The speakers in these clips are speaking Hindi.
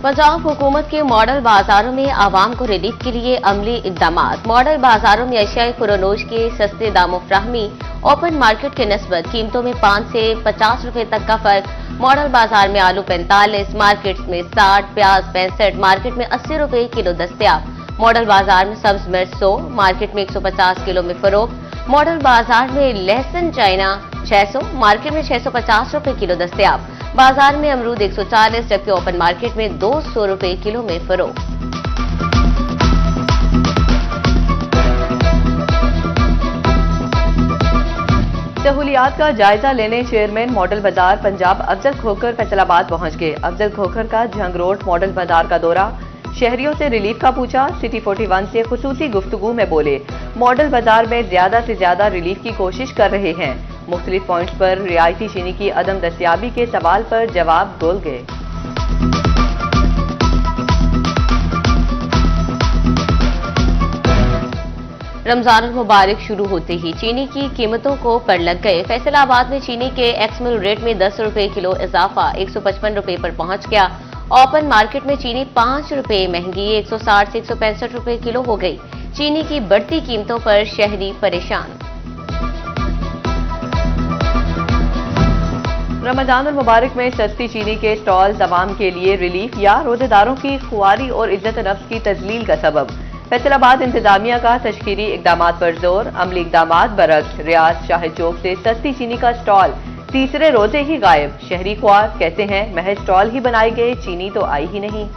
पंजाब हुकूमत के मॉडल बाजारों में आवाम को रिलीफ के लिए अमली इकदाम। मॉडल बाजारों में अशियाए खुरानोश के सस्ते दामों फ्राहमी, ओपन मार्केट के निस्बत कीमतों में 5 से 50 रुपए तक का फर्क। मॉडल बाजार में आलू 45, मार्केट में 60, प्याज 65, मार्केट में 80 रुपए किलो दस्तयाब। मॉडल बाजार में सब्ज मिर्च 100, मार्केट में 150 किलो में फरोख्त। मॉडल बाजार में लहसुन चाइना 600, मार्केट में 650 रुपए किलो दस्तयाब। बाजार में अमरूद 140, जबकि ओपन मार्केट में 200 रुपए किलो में फरोख्त। सहूलियात का जायजा लेने चेयरमैन मॉडल बाजार पंजाब अफजल खोखर फैसलाबाद पहुंच गए। अफजल खोखर का जंग रोड मॉडल बाजार का दौरा, शहरियों से रिलीफ का पूछा। सिटी 41 से खुसूसी गुफ्तगू में बोले, मॉडल बाजार में ज्यादा से ज्यादा रिलीफ की कोशिश कर रहे हैं। मुख्तलिफ पॉइंट्स पर रियायती चीनी की अदम दस्तयाबी के सवाल पर जवाब बोल गए। रमजान मुबारक शुरू होते ही चीनी की कीमतों को पर लग गए। फैसलाबाद में चीनी के एक्समिल रेट में 10 रुपए किलो इजाफा 155 रुपए पर पहुंच गया। ओपन मार्केट में चीनी 5 रुपए महंगी 160 से 165 रुपए किलो हो गई। चीनी की बढ़ती कीमतों पर शहरी परेशान। रमजान मुबारक में सस्ती चीनी के स्टॉल्स अवाम के लिए रिलीफ या रोजेदारों की खुआरी और इज्जत नफ्स की तजलील का सबब। फैसलाबाद इंतजामिया का तशकीरी इकदाम पर जोर, अमली इकदाम बरअक्स। रियाज शाह चौक से सस्ती चीनी का स्टॉल तीसरे रोजे ही गायब। शहरी ख्वार कहते हैं महज स्टॉल ही बनाए गए, चीनी तो आई ही नहीं।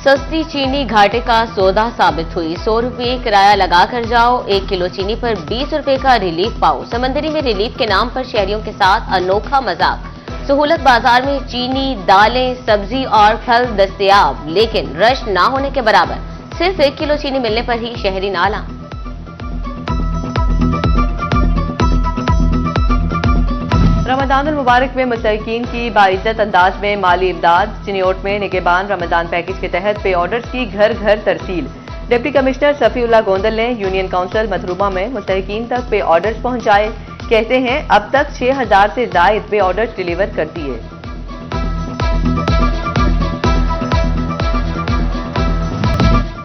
सस्ती चीनी घाटे का सौदा साबित हुई। 100 रुपये किराया लगा कर जाओ, 1 किलो चीनी पर 20 रुपए का रिलीफ पाओ। समंदरी में रिलीफ के नाम पर शहरियों के साथ अनोखा मजाक। सहूलत बाजार में चीनी, दालें, सब्जी और फल दस्तयाब, लेकिन रश ना होने के बराबर। सिर्फ 1 किलो चीनी मिलने पर ही शहरी नाला। रमजान मुबारक में मुस्तहिकीन की बाइज्जत अंदाज में माली इमदाद। चिन्योट में निगहबान रमजान पैकेज के तहत पे ऑर्डर्स की घर घर तरसील। डिप्टी कमिश्नर सफीउल्लाह गोंदल ने यूनियन काउंसिल मथरूबा में मुस्तहिकीन तक पे ऑर्डर्स पहुंचाए। कहते हैं अब तक 6000 से जायद पे ऑर्डर्स डिलीवर कर दिए।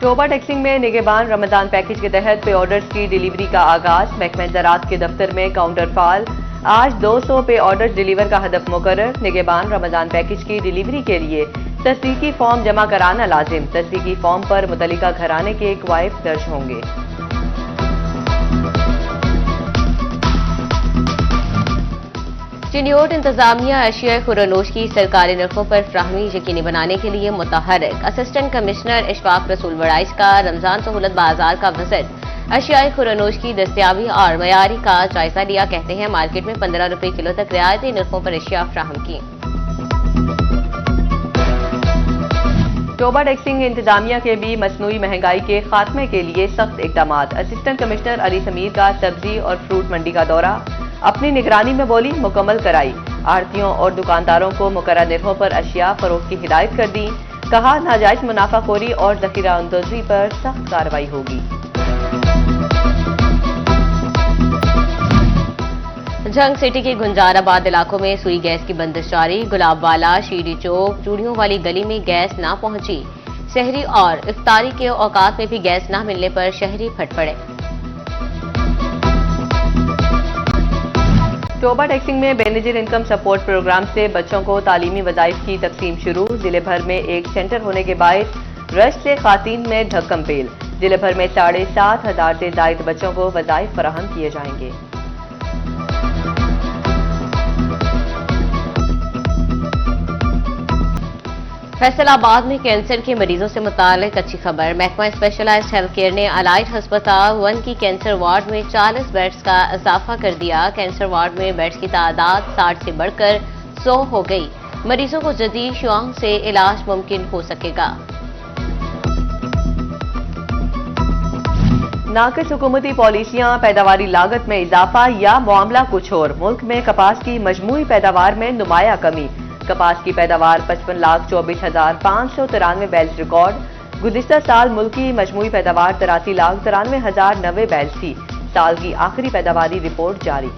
टोबा टैक्सिंग में निगहबान रमजान पैकेज के तहत पे ऑर्डर्स की डिलीवरी का आगाज। महकमा ज़राअत के दफ्तर में काउंटर फाल। आज 200 पे ऑर्डर्स डिलीवर का हदफ मुकर्रर। निगहबान रमजान पैकेज की डिलीवरी के लिए तस्दीकी फॉर्म जमा कराना लाजिम। तस्दीकी फॉर्म पर मुतल्लिका घराने के क्वाइफ दर्ज होंगे। चिन्योट इंतजामिया अशियाए खुरानोश की सरकारी नरखों पर फ्राहमी यकीनी बनाने के लिए मुतहर्रिक। असिस्टेंट कमिश्नर इशफाक रसूल वड़ाइश का रमजान सहूलत बाजार का विजिट। अशियाए खुरानोश की दस्तयाबी और मयारी का जायजा लिया। कहते हैं मार्केट में 15 रुपए किलो तक रियायती नरखों पर अशिया फ्राहम की। टोबा टैक्सिंग इंतजामिया के भी मसनूई महंगाई के खात्मे के लिए सख्त इकदाम। असिस्टेंट कमिश्नर अली समीर का सब्जी और फ्रूट मंडी का दौरा। अपनी निगरानी में बोली मुकम्मल कराई। आड़तियों और दुकानदारों को मुकर्रर निरखों पर अशिया फरोख्त की हिदायत कर दी। कहा नाजायज मुनाफाखोरी और जखीरा अंदोजी पर सख्त कार्रवाई होगी। जंग सिटी के गुंजाराबाद इलाकों में सुई गैस की बंदिश जारी। गुलाबवाला, शीरी चौक, चूड़ियों वाली गली में गैस ना पहुंची। शहरी और इफ्तारी के औकात में भी गैस ना मिलने पर शहरी फट पड़े। टोबा टैक्सिंग में बेनजीर इनकम सपोर्ट प्रोग्राम से बच्चों को तालीमी वज़ाइफ की तकसीम शुरू। जिले भर में एक सेंटर होने के बायस रश से खातीन में ढक्कम पेल। जिले भर में 7500 से जायद बच्चों को वज़ाइफ फराहम किए जाएंगे। फैसलाबाद में कैंसर के मरीजों से मुतालिक अच्छी खबर। महकमा स्पेशलाइज्ड हेल्थ केयर ने अलाइड हस्पताल 1 की कैंसर वार्ड में 40 बेड्स का इजाफा कर दिया। कैंसर वार्ड में बेड्स की तादाद 60 से बढ़कर 100 हो गई। मरीजों को जदीद शुआओं से इलाज मुमकिन हो सकेगा। नाकिस हुकूमती पॉलिसियां, पैदावारी लागत में इजाफा या मामला कुछ और। मुल्क में कपास की मजमूई पैदावार में नुमाया कमी। कपास की पैदावार 55,24,593 बैल्स रिकॉर्ड। गुज़िश्ता साल मुल्क की मजमूई पैदावार 83,93,090 बैल्स थी। साल की आखिरी पैदावारी रिपोर्ट जारी।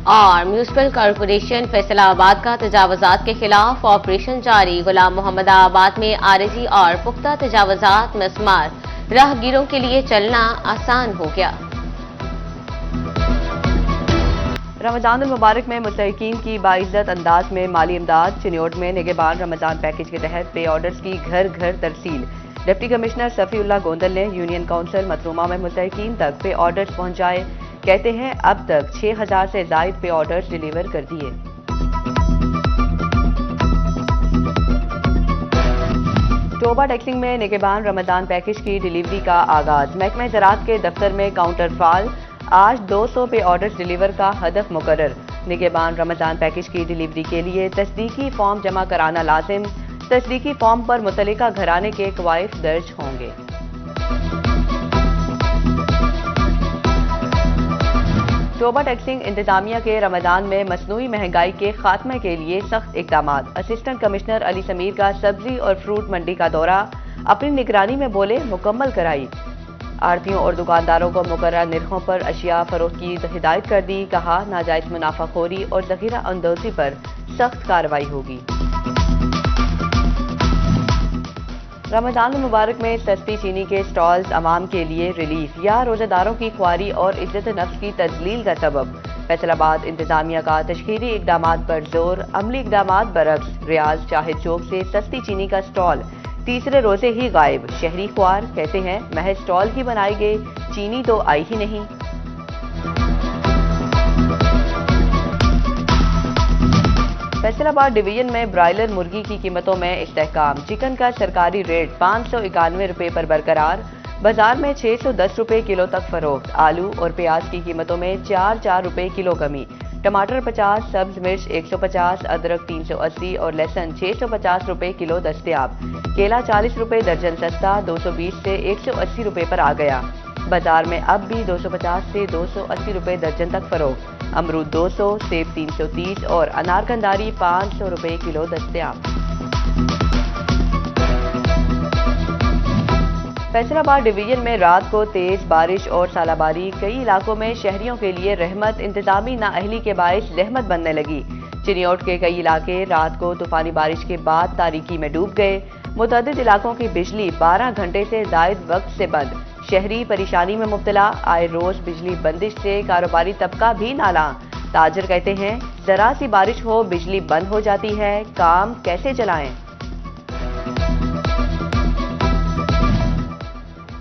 और म्यूनिसिपल कॉरपोरेशन फैसलाबाद का तजावजात के खिलाफ ऑपरेशन जारी। गुलाम मोहम्मदाबाद में आरजी और पुख्ता तजावजात मस्मार, राहगीरों के लिए चलना आसान हो गया। रमजान मुबारक में मुतहकीन की बाइज्जत अंदाज में माली इमदाद। चिन्योट में निगहबान रमजान पैकेज के तहत पे ऑर्डर्स की घर घर तरसील। डिप्टी कमिश्नर सफीउल्लाह गोंदल ने यूनियन काउंसिल मतरूमा में मुतहकीन तक पे ऑर्डर्स पहुंचाए। कहते हैं अब तक 6000 से जायद पे ऑर्डर्स डिलीवर कर दिए। टोबा टैक्सिंग में निगहबान रमजान पैकेज की डिलीवरी का आगाज। महकमा ज़राअत के दफ्तर में काउंटर फाल। आज 200 पे ऑर्डर्स डिलीवर का हदफ मुकर्रर। निगहबान रमजान पैकेज की डिलीवरी के लिए तस्दीकी फॉर्म जमा कराना लाजिम। तस्दीकी फॉर्म पर मुतल्लिका घराने के कवायद दर्ज होंगे। टोबा टैक्सिंग इंतजामिया के रमजान में मसनूई महंगाई के खात्मे के लिए सख्त इकदाम। असिस्टेंट कमिश्नर अली समीर का सब्जी और फ्रूट मंडी का दौरा। अपनी निगरानी में बोले मुकम्मल कराई। आड़तियों और दुकानदारों को मुकर्रर निर्खों पर अशिया फरोख्त की हिदायत कर दी। कहा नाजायज मुनाफाखोरी और ज़ख़ीरा अंदोज़ी पर सख्त कार्रवाई होगी। रमजान मुबारक में सस्ती चीनी के स्टॉल्स अवाम के लिए रिलीफ या रोजादारों की ख्वारी और इज्जत नफ्स की तजलील का सबब। फैसलाबाद इंतजामिया का तशहीरी इकदामात पर जोर, अमली इकदामात बरक्स। रियाज शाहिद चौक से सस्ती चीनी का स्टॉल तीसरे रोजे ही गायब। शहरी ख्वार कहते हैं महज स्टॉल ही बनाए गए, चीनी तो आई ही नहीं। फैसलाबाद डिवीजन में ब्रायलर मुर्गी की कीमतों में इस्तेहकाम। चिकन का सरकारी रेट 591 रुपए पर बरकरार। बाजार में 610 रुपए किलो तक फरोख्त। आलू और प्याज की कीमतों में 4 रुपए किलो कमी। टमाटर 50, सब्ज मिर्च 150, अदरक 380 और लहसुन 650 रुपए किलो दस्तयाब। केला 40 रुपए दर्जन सस्ता 220 से 180 रुपए पर आ गया। बाजार में अब भी 250 से 280 रुपए दर्जन तक फरोख्त। अमरूद 200, सेब 330 और अनार कंदारी 500 रुपए किलो दस्तयाब। फैसलाबाद डिवीजन में रात को तेज बारिश और सालाबारी। कई इलाकों में शहरियों के लिए रहमत, इंतजामी नाअहली के बायस रहमत बनने लगी। चिन्योट के कई इलाके रात को तूफानी बारिश के बाद तारीकी में डूब गए। मुतअद्दिद इलाकों की बिजली 12 घंटे से जायद वक्त से बंद। शहरी परेशानी में मुब्तला। आए रोज बिजली बंदिश से कारोबारी तबका भी नाला। ताजर कहते हैं जरा सी बारिश हो बिजली बंद हो जाती है, काम कैसे चलाएं।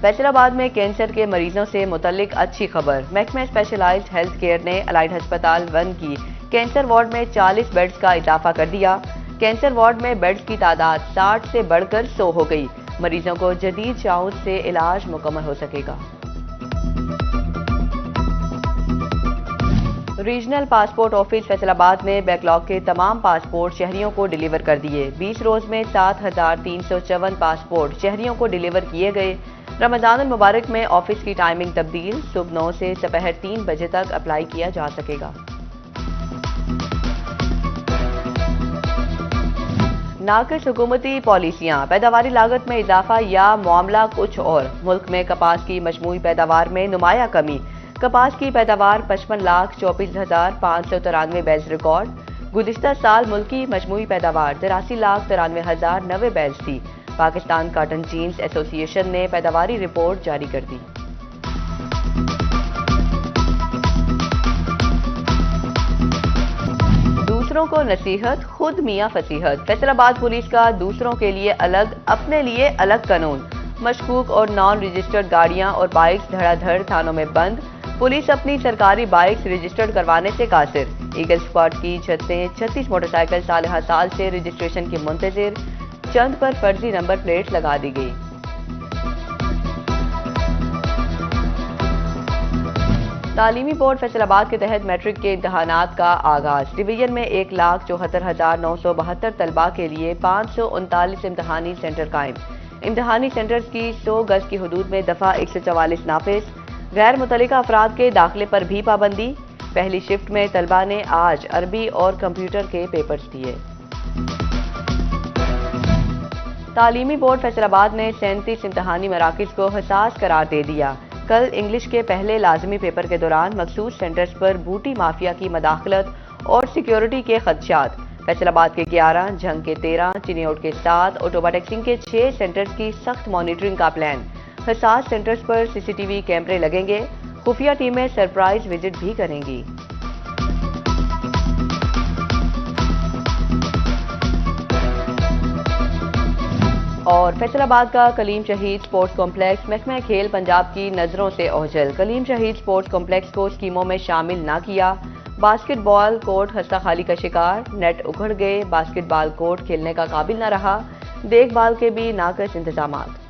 फैसलाबाद में कैंसर के मरीजों से मुतल्लिक अच्छी खबर। महकमा स्पेशलाइज्ड हेल्थ केयर ने अलाइड अस्पताल 1 की कैंसर वार्ड में 40 बेड्स का इजाफा कर दिया। कैंसर वार्ड में बेड्स की तादाद 60 से बढ़कर 100 हो गई। मरीजों को जदीद शाउस से इलाज मुकम्मल हो सकेगा। रीजनल पासपोर्ट ऑफिस फैसलाबाद ने बैकलॉग के तमाम पासपोर्ट शहरियों को डिलीवर कर दिए। 20 रोज में 7354 पासपोर्ट शहरियों को डिलीवर किए गए। रमजान मुबारक में ऑफिस की टाइमिंग तब्दील। सुबह 9 से दोपहर 3 बजे तक अप्लाई किया जा सकेगा। नाक़िस हुकूमती पॉलिसियां, पैदावारी लागत में इजाफा या मामला कुछ और। मुल्क में कपास की मजमूई पैदावार में नुमाया कमी। कपास की पैदावार 55,24,593 बैल्स रिकॉर्ड। गुज़िश्ता साल मुल्क की मजमूई पैदावार 83,93,090 बैल्स थी। पाकिस्तान काटन जीन्स एसोसिएशन ने पैदावारी रिपोर्ट जारी कर दी। दूसरों को नसीहत, खुद मियां फसीहत। फैसलाबाद पुलिस का दूसरों के लिए अलग, अपने लिए अलग कानून। मशकूक और नॉन रजिस्टर्ड गाड़ियां और बाइक्स धड़ाधड़ थानों में बंद। पुलिस अपनी सरकारी बाइक्स रजिस्टर्ड करवाने से कासिर। ईगल स्क्वाड की छत से 36 मोटरसाइकिल साल साल से रजिस्ट्रेशन के मुंतजिर। चंद पर फर्जी नंबर प्लेट लगा दी गई। तालीमी बोर्ड फैसलाबाद के तहत मैट्रिक के इम्तहानात का आगाज। डिवीजन में 1,74,972 तलबा के लिए 539 इम्तहानी सेंटर कायम। इम्तहानी सेंटर्स की 100 गज की हदूद में दफा 144 नाफिज। गैर मुतल्लिका अफराद के दाखिले पर भी पाबंदी। पहली शिफ्ट में तलबा ने आज अरबी और कंप्यूटर के पेपर्स दिए। तालीमी बोर्ड फैसलाबाद ने 37 इम्तहानी मराकिज को हसास करार दे दिया। कल इंग्लिश के पहले लाजमी पेपर के दौरान मखसूस सेंटर्स पर बूटी माफिया की मदाखलत और सिक्योरिटी के खदशात। फैसलाबाद के 11, झंग के 13, चिनियोट के 7, ओटोबा टैक्सिंग के 6 सेंटर्स की सख्त मॉनिटरिंग का प्लान। हसास सेंटर्स पर सीसीटीवी कैमरे लगेंगे। खुफिया टीमें सरप्राइज विजिट भी करेंगी। और फैसलाबाद का कलीम शहीद स्पोर्ट्स कॉम्प्लेक्स महकमा खेल पंजाब की नजरों से ओझल। कलीम शहीद स्पोर्ट्स कॉम्प्लेक्स को स्कीमों में शामिल न किया। बास्केटबॉल कोर्ट हस्ता खाली का शिकार, नेट उखड़ गए, बास्केटबॉल कोर्ट खेलने का काबिल न रहा, देखभाल के भी नाकस इंतजामात।